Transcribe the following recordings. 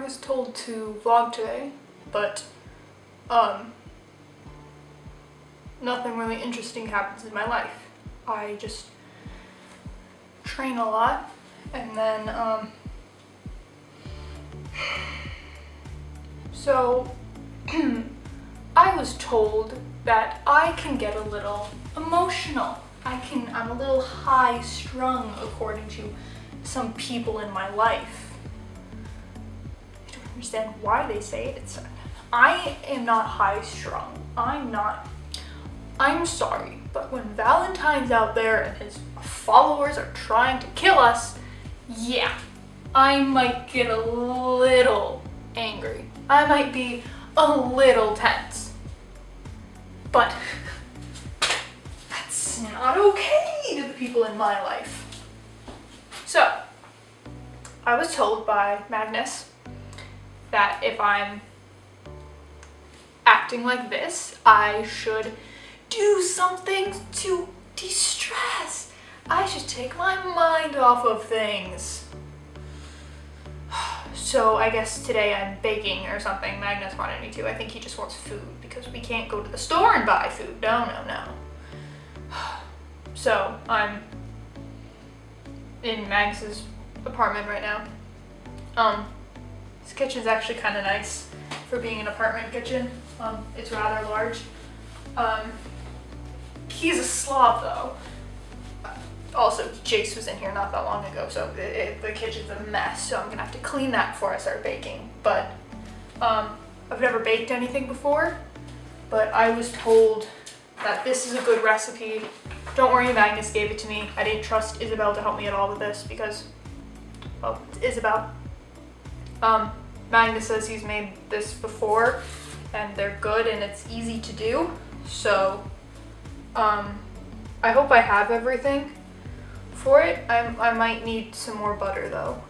was told to vlog today, but nothing really interesting happens in my life. I just train a lot, and then so I was told that I can get a little emotional. I'm a little high strung according to some people in my life. I don't understand why they say it. I am not high strung. I'm sorry, but when Valentine's out there and his followers are trying to kill us, yeah, I might get a little angry. I might be a little tense. But that's not okay to the people in my life. So, I was told by Magnus that if I'm acting like this, I should do something to de-stress. I should take my mind off of things. So I guess today I'm baking or something. Magnus wanted me to. I think he just wants food because we can't go to the store and buy food. No. So I'm in Magnus's apartment right now. His kitchen's actually kind of nice for being an apartment kitchen. It's rather large. He's a slob though. Also, Jace was in here not that long ago, so the kitchen's a mess, so I'm gonna have to clean that before I start baking. But I've never baked anything before, but I was told that this is a good recipe. Don't worry, Magnus gave it to me. I didn't trust Isabel to help me at all with this because, well, it's Isabel. Magnus says he's made this before, and they're good and it's easy to do. So, I hope I have everything for it. I might need some more butter though.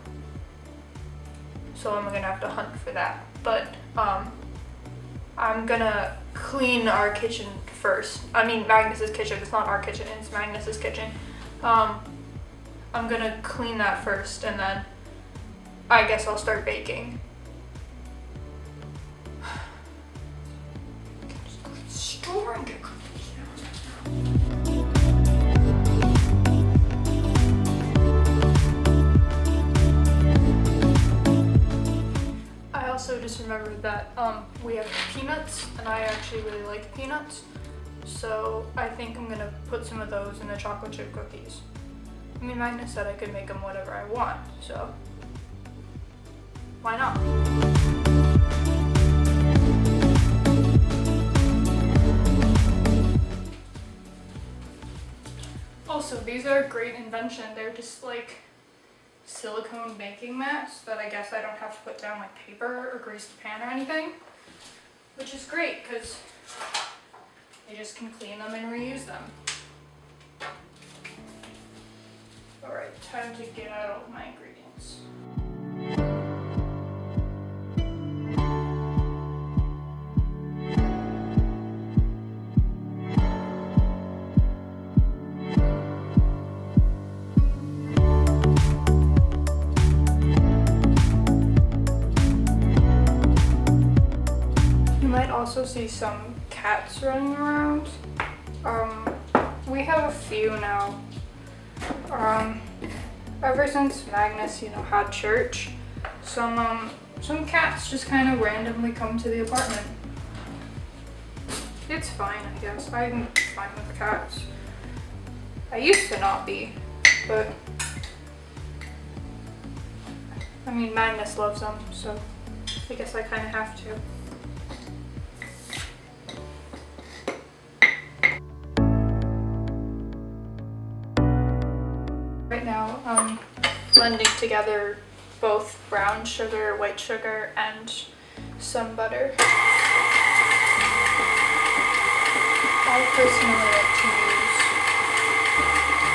So I'm gonna have to hunt for that. But, I'm gonna clean our kitchen first. I mean, Magnus's kitchen. It's not our kitchen, it's Magnus's kitchen. I'm gonna clean that first and then I guess I'll start baking. Just go to the store and get cookies now. I also just remembered that we have peanuts, and I actually really like peanuts, so I think I'm gonna put some of those in the chocolate chip cookies. I mean, Magnus said I could make them whatever I want, so why not? Also, these are a great invention. They're just like silicone baking mats that I guess I don't have to put down like paper or grease the pan or anything, which is great because I just can clean them and reuse them. Alright, time to get out all my ingredients. Also see some cats running around. We have a few now. Ever since Magnus, had church, some cats just kind of randomly come to the apartment. It's fine, I guess. I'm fine with the cats. I used to not be, but I mean, Magnus loves them, so I guess I kind of have to. Right now, I'm blending together both brown sugar, white sugar, and some butter. I personally like to use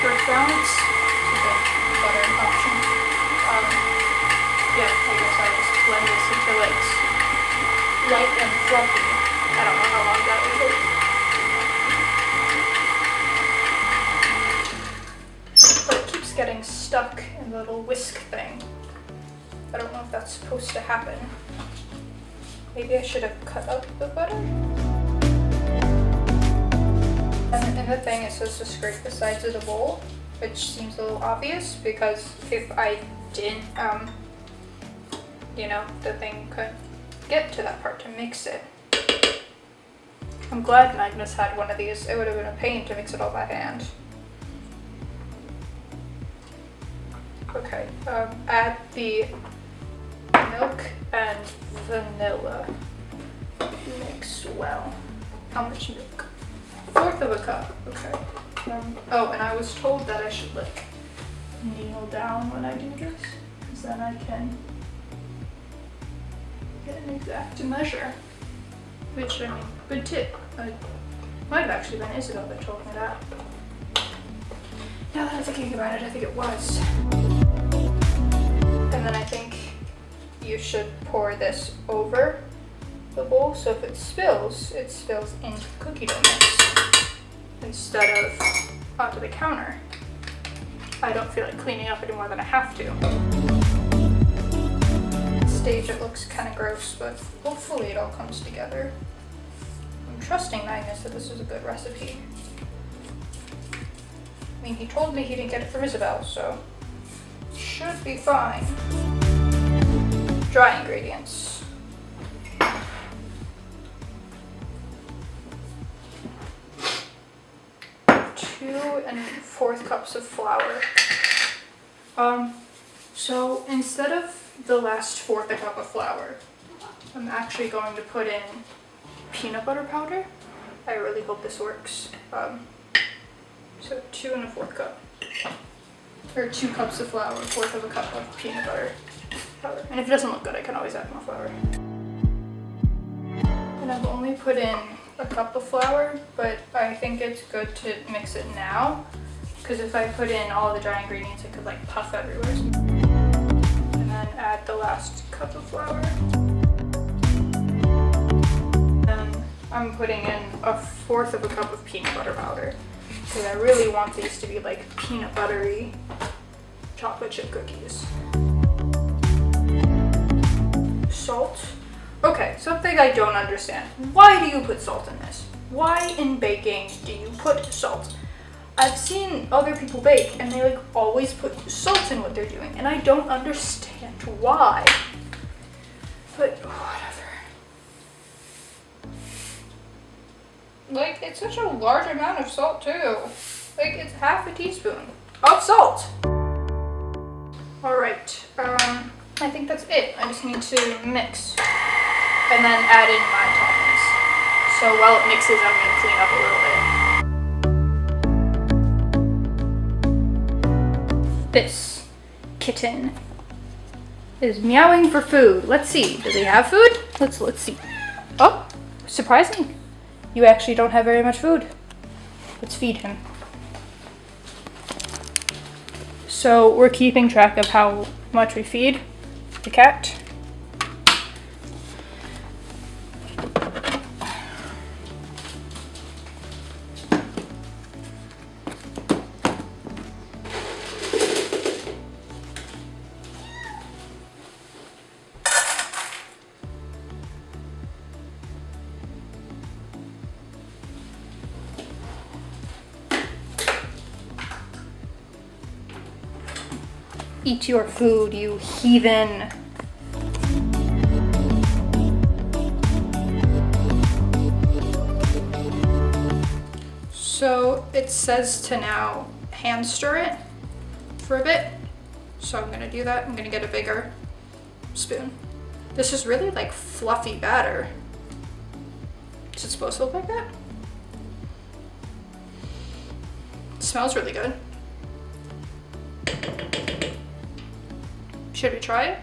earth balance, so the butter option. Yeah, I guess I just blend this until it's light and fluffy. I don't know how long that will take. Getting stuck in the little whisk thing. I don't know if that's supposed to happen. Maybe I should have cut up the butter. And in the thing it says to scrape the sides of the bowl, which seems a little obvious because if I didn't, you know, the thing couldn't get to that part to mix it. I'm glad Magnus had one of these. It would have been a pain to mix it all by hand. Okay, add the milk and vanilla. Mix well. How much milk? 1/4 of a cup. Okay. Oh, and I was told that I should like kneel down when I do this, because then I can get an exact measure. Which, I mean, good tip. Might have actually been Isabel that told me that. Now that I'm thinking about it, I think it was. And then I think you should pour this over the bowl, so if it spills into the cookie dough mix instead of onto the counter. I don't feel like cleaning up any more than I have to. Stage it looks kind of gross, but hopefully it all comes together. I'm trusting Magnus that this is a good recipe. I mean, he told me he didn't get it from Isabel, so should be fine. Dry ingredients. 2 4 cups of flour. So instead of the last 1/4 cup of flour, I'm actually going to put in peanut butter powder. I really hope this works. So 2 1/4 cup, or 2 cups of flour, 1/4 of a cup of peanut butter powder. And if it doesn't look good, I can always add more flour. And I've only put in a cup of flour, but I think it's good to mix it now, because if I put in all the dry ingredients, it could like puff everywhere. And then add the last cup of flour. And I'm putting in a 1/4 of a cup of peanut butter powder, because I really want these to be like peanut buttery chocolate chip cookies. Salt. Okay, something I don't understand. Why do you put salt in this? Why in baking do you put salt? I've seen other people bake and they like always put salt in what they're doing, and I don't understand why. But whatever. Like, it's such a large amount of salt too. Like, it's 1/2 teaspoon of salt. Alright, I think that's it. I just need to mix and then add in my toppings. So while it mixes, I'm going to clean up a little bit. This kitten is meowing for food. Let's see. Does he have food? Let's see. Oh, surprising. You actually don't have very much food. Let's feed him. So we're keeping track of how much we feed the cat. Eat your food, you heathen. So it says to now hand stir it for a bit. So I'm gonna do that. I'm gonna get a bigger spoon. This is really like fluffy batter. Is it supposed to look like that? It smells really good. Should we try it?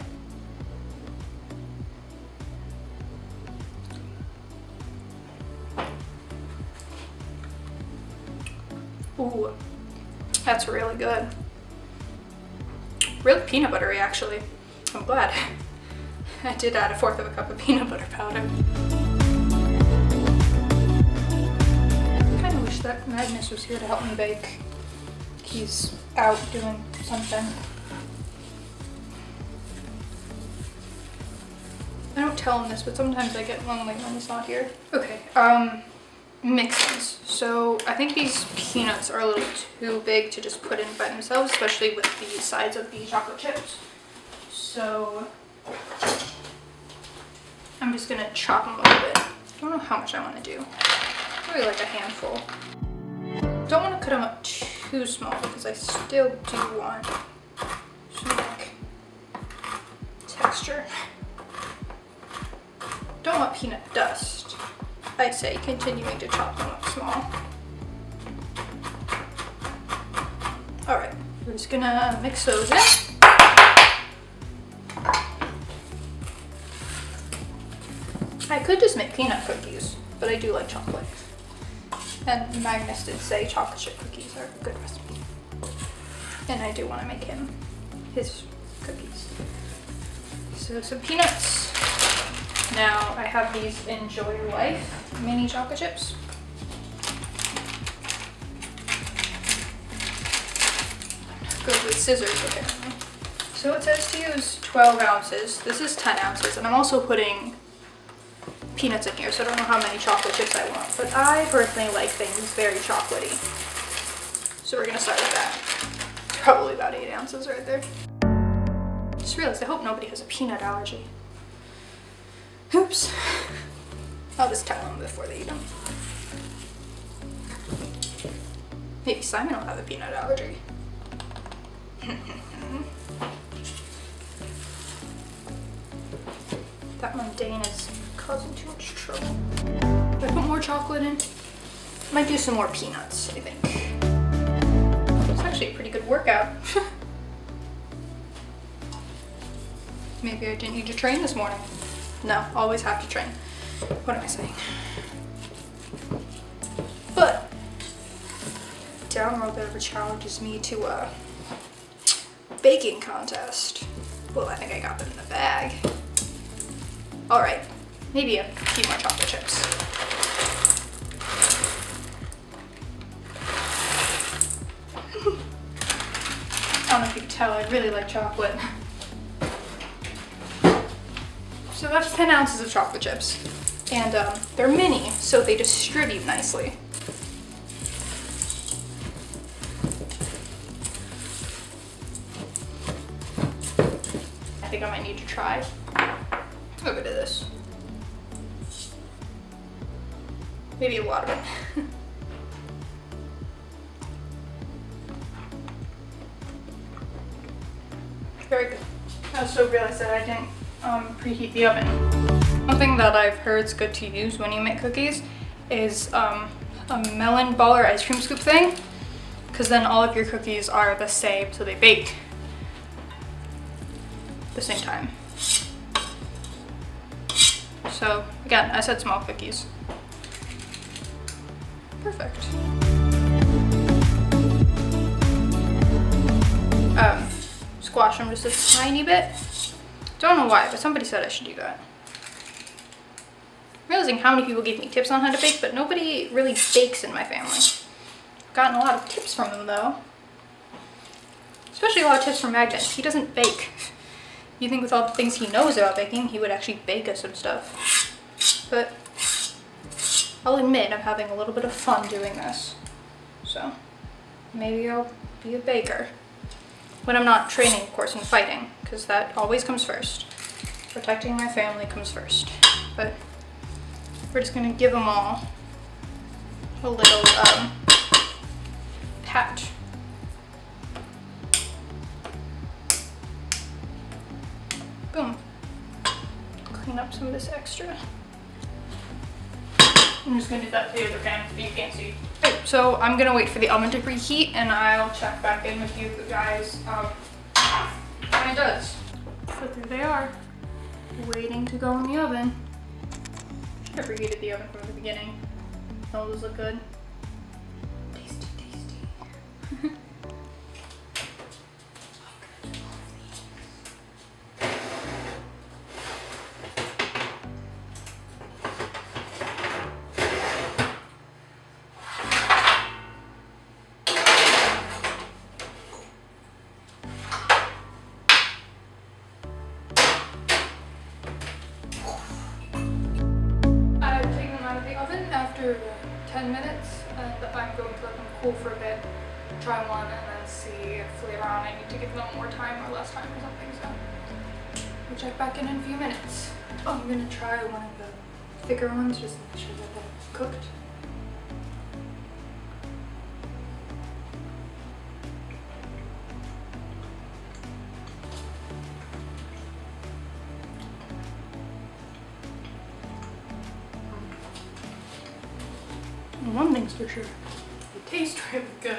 Ooh, that's really good. Really peanut buttery, actually. I'm glad. I did add a 1/4 of a cup of peanut butter powder. I kind of wish that Magnus was here to help me bake. He's out doing something. I don't tell him this, but sometimes I get lonely when he's not here. Okay, mixins. So I think these peanuts are a little too big to just put in by themselves, especially with the size of the chocolate chips. So I'm just gonna chop them a little bit. I don't know how much I want to do. Probably like a handful. Don't want to cut them up too small because I still do want some like texture. Don't want peanut dust. I'd say continuing to chop them up small. All right, we're just gonna mix those in. I could just make peanut cookies, but I do like chocolate. And Magnus did say chocolate chip cookies are a good recipe. And I do want to make him his cookies. So some peanuts. Now I have these Enjoy Life mini chocolate chips. Goes with scissors apparently. So it says to use 12 ounces. This is 10 ounces, and I'm also putting peanuts in here, so I don't know how many chocolate chips I want, but I personally like things very chocolatey. So we're gonna start with that. Probably about 8 ounces right there. Just realized I hope nobody has a peanut allergy. Oops. I'll just tell them before they eat them. Maybe Simon will have a peanut allergy. That mundane is causing too much trouble. If I put more chocolate in, I might do some more peanuts, I think. It's actually a pretty good workout. Maybe I didn't need to train this morning. No, always have to train. What am I saying? But download beverage challenges me to a baking contest. Well, I think I got them in the bag. All right, maybe a few more chocolate chips. I don't know if you can tell, I really like chocolate. So that's 10 ounces of chocolate chips. And they're mini, so they distribute nicely. I think I might need to try a bit of this. Maybe a lot of it. Very good. I also realized that I didn't preheat the oven. One thing that I've heard is good to use when you make cookies is a melon ball or ice cream scoop thing, because then all of your cookies are the same, so they bake at the same time. So again, I said small cookies. Perfect. Squash them just a tiny bit. Don't know why, but somebody said I should do that. I'm realizing how many people gave me tips on how to bake, but nobody really bakes in my family. I've gotten a lot of tips from them though. Especially a lot of tips from Magnus. He doesn't bake. You think with all the things he knows about baking, he would actually bake us some stuff. But I'll admit I'm having a little bit of fun doing this. So maybe I'll be a baker. When I'm not training, of course, and fighting, because that always comes first. Protecting my family comes first. But we're just gonna give them all a little pat. Boom. Clean up some of this extra. I'm just gonna do that to the other pan so you can't see. Okay, so I'm gonna wait for the oven to preheat and I'll check back in with you guys when it does. So there they are, waiting to go in the oven. Should have preheated the oven from the beginning. Those look good. Tasty, tasty. after 10 minutes, and I'm going to let them cool for a bit, try one, and then see if later on I need to give them more time or less time or something. So we'll check back in a few minutes. I'm gonna try one of the thicker ones just to make sure that they're cooked. One thing's for sure, they taste really good.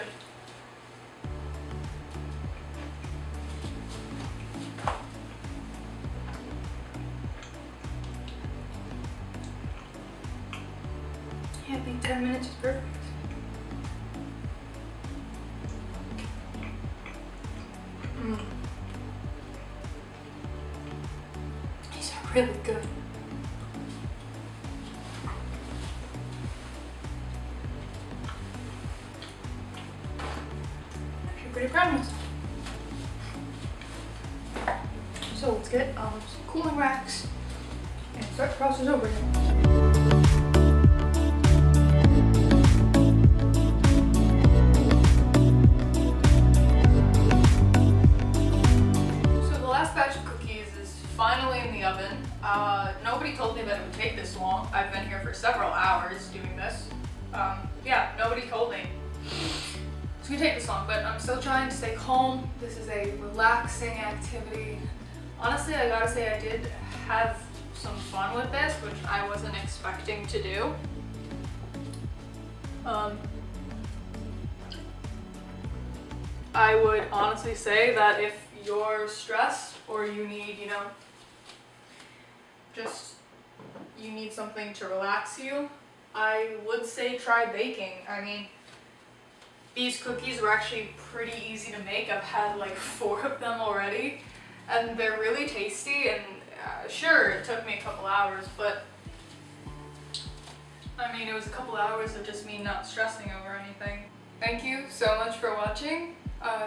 Yeah, I think 10 minutes is perfect. These are really good. Pretty proud of myself. So let's get some cooling racks and start the process over again. So the last batch of cookies is finally in the oven. Nobody told me that it would take this long. I've been here for several hours doing this. Yeah, nobody told me. It's gonna take this long, but I'm still trying to stay calm. This is a relaxing activity. Honestly, I gotta say I did have some fun with this, which I wasn't expecting to do. I would honestly say that if you're stressed or you need, you need something to relax you, I would say try baking. I mean, these cookies were actually pretty easy to make. I've had like 4 of them already, and they're really tasty, and sure, it took me a couple hours, but I mean, it was a couple hours of just me not stressing over anything. Thank you so much for watching.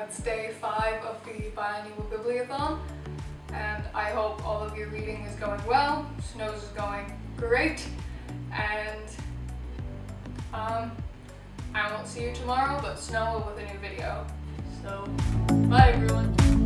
It's day 5 of the Biannual Bibliothon, and I hope all of your reading is going well, Snow's is going great, and I won't see you tomorrow, but Snow will with a new video. So, bye everyone.